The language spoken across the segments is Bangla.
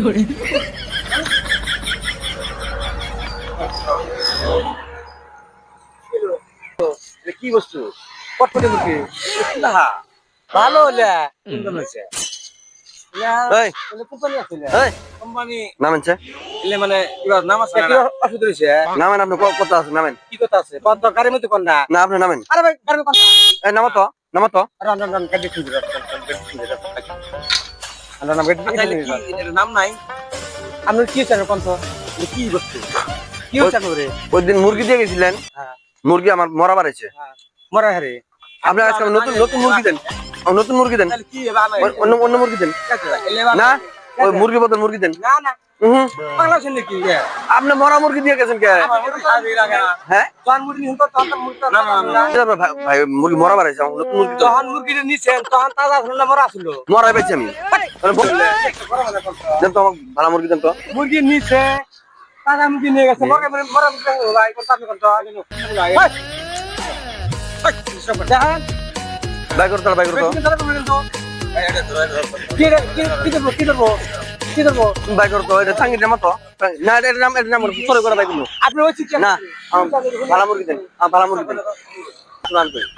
করে কি বস্তু পটপটে মুরগি না ভালো হলে সুন্দর হয়েছে এই কোম্পানি আছে এই কোম্পানি নামেনছে মানে নাম আছে অসুবিধা হয়েছে নামেন আপনি কথা আছে নামেন কি কথা আছে কত গাড়ির মধ্যে কোন না না আপনি নামেন আরে ভাই গাড়ি কোন এই নামো তো রান রান রান গাড়ি খুঁজে নাম নাই আপনি কি চান কোন তো কি বস্তু কি হচ্ছে করে ওই দিন মুরগি দিয়ে গেছিলেন হ্যাঁ মুরগি আমার মরা বাড়াইছে মরা হারে আপনি আজকে নতুন নতুন মুরগি দেন নতুন মুরগি দেন তাহলে কি হবে অন্য অন্য মুরগি দেন না ওই মুরগি বদল মুরগি দেন না না বাংলা শুনলে কি আপনি মরা মুরগি দিয়ে গেছেন কে হ্যাঁ তখন মুরগি হুন তো তখন মুরগি না না ভাই মুরগি মরা বাড়াইছে আমার নতুন মুরগি তখন মুরগিটা নিছেন তখন তাজা ছিল না মরা ছিল মরাই পাইছি আমি দেন তো আমাকে ভালো মুরগি দেন তো মুরগি নিছে তাজা মুরগি নিয়ে গেছে মরা মরা মুরগি ভাই কোন আপনি কোন তো দেখেন বাই করো বাই করো বাই করো এটা সাঙ্গি নাম তো না এর নাম সরে করে বাই করো আপনি ওই চিকেন না ভালো মুরগি দেন ভালো মুরগি দেন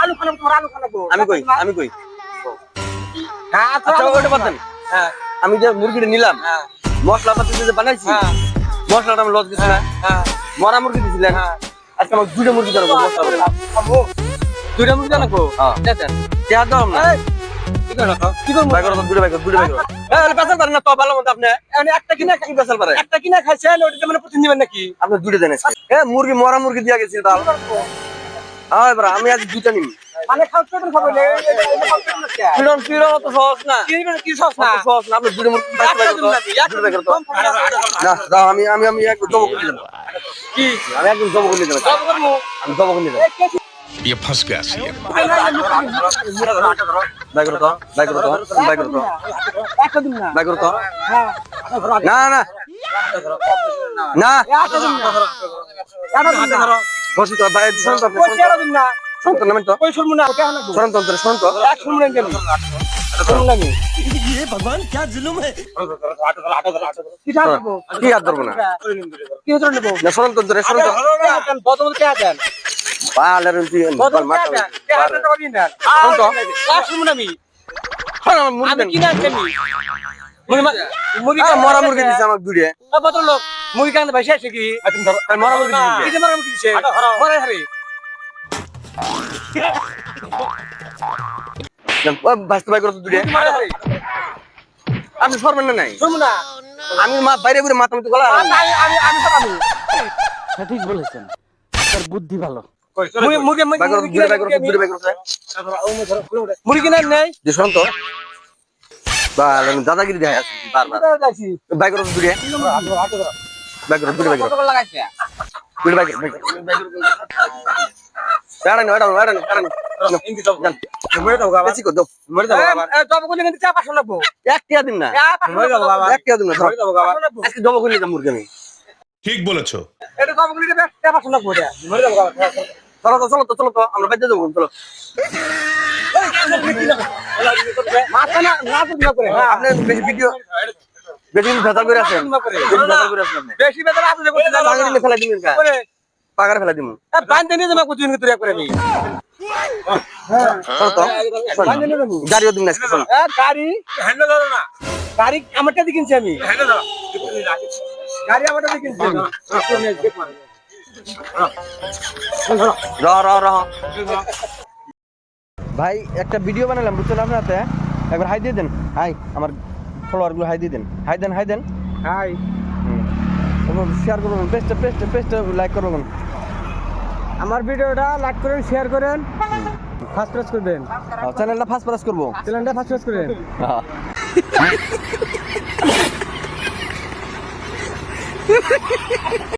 আলু খানাবো আলু খানাবো আমি কই হ্যাঁ আচ্ছা ওটা বাদ দেন হ্যাঁ আমি যে মুরগিটা নিলাম হ্যাঁ মশলা পাতি যে বানাইছি হ্যাঁ মশলাটা আমি লজ দিছি না হ্যাঁ মরা মুরগি দিছিলেন আজকে আমার দুইটা মুরগি জানাবো মশলা দুইটা মুরগি জানাবো হ্যাঁ দেখেন চেয়ার দাও না কি করবো বাই করো দুইটা বাই করো এই পেছাল পারেন না তো ভালো মতো আপনি একটা কিনা কি পেছাল পারে একটা কিনা খাইছেন ওটা মানে প্রতিদিন দিবেন নাকি আপনি দুইটা দেন এ মুরগি মরা মুরগি দিয়া গেছি তাহলে হ্যাঁ এবার আমি আজ দুইটা নিব মানে খাওয়াতে খাবো পিলন পিলন তো সহজ না কি সস না সহজ না আপনি দুইটা মুরগি বাই করো না দাও আমি একদম জব করে দিলাম কি আমি একদম জব করে দিলাম সব করবো আমি জব করে দিলাম ये फंस गया सी বাই করো তো একটা দিন না বাই করো তো হ্যাঁ না না না একটা দিন না বসি তো ভাই শুনুন তো আপনি একটা দিন না শুনুন তো নামেন তো ওই শুনবো না ওটা না শুনুন তো শুনুন তো এক শুনবো না কেন শুনবো না আমি ये भगवान क्या जुल्म है কি থাকবো কি হাত ধরবো না কি ধরে নেবো না শুনুন তো শুনুন তো বদল কে আছেন পালের বদল মাথা কে আছেন কে হাতে টাকা দিন দেন শুনুন তো এক শুনবো না আমি মুরগি আমি দেন কিনা আছেন মুরগি মরা মুরগি দিছে আমাকে দুইটা বদল লোক মুরগি কানে ভাই শেষ কি মরা মুরগি দিছে কি যে মরা মুরগি দিছে মরা হারে ভাস্ত ভাই করো তো দুইটা মরা হারে আপনি সরবেন না নাই শুনবো না আমি বাইরে ঘুরে মাথা মতো গলা আমি আমি তো পাবো ঠিক বলেছেন তার বুদ্ধি ভালো মুরগি বাই করো দুইটা বাই করো দুইটা বাই করো মুরগি কিনা নেই যে শুনুন তো দাদাগিরি দেখায় আছে বারবার বাই করো দুইটা বাই করো দুইটা বাই করো লাগাইছে দুইটা বাই করো এড়ানো বেশি কর দাও জব করলে কিন্তু চা পাশে লাগবো এক টিয়া দিন না এক টিয়া দিন না আজকে জমা করে নিতাম মুরগি আমি ठीक बोलेছো এটা জব করলে চা পাশে লাগবো এটা মরে যাবো চলো তো আমরা বাইরে যাবো চলো মাথা না না না করে আপনি বেশি ভিডিও বেশি ভেতর করে আসেন বেশি বেতন আছে যে করতে পাগারে ফেলা দিবেন কা করে পাগারে ফেলা দিমু এ বান্ধে নিয়ে যাবো কুচিন করে করে আমি চলো তো বান্ধে নিয়ে যাবো গাড়িও দিন আজকে চলো এ গাড়ি হ্যান্ডেল ধরো না গাড়ি আমারটা দিয়ে কিনছি আমি হ্যান্ডেল ধরো গাড়ি আমারটা দিয়ে কিনছি র ভাই একটা ভিডিও বানালাম বুঝছেন আপনার হাতে একবার হাই দিয়ে দেন হাই আমার ফলোয়ার গুলো হাই দিয়ে দেন হাই দেন হাই শেয়ার করবেন পেজটা লাইক করবেন আমার ভিডিওটা লাইক করেন শেয়ার করেন ফার্স্ট প্রেস করবেন চ্যানেলটা ফার্স্ট প্রেস করবো চ্যানেলটা ফার্স্ট প্রেস করেন হ্যাঁ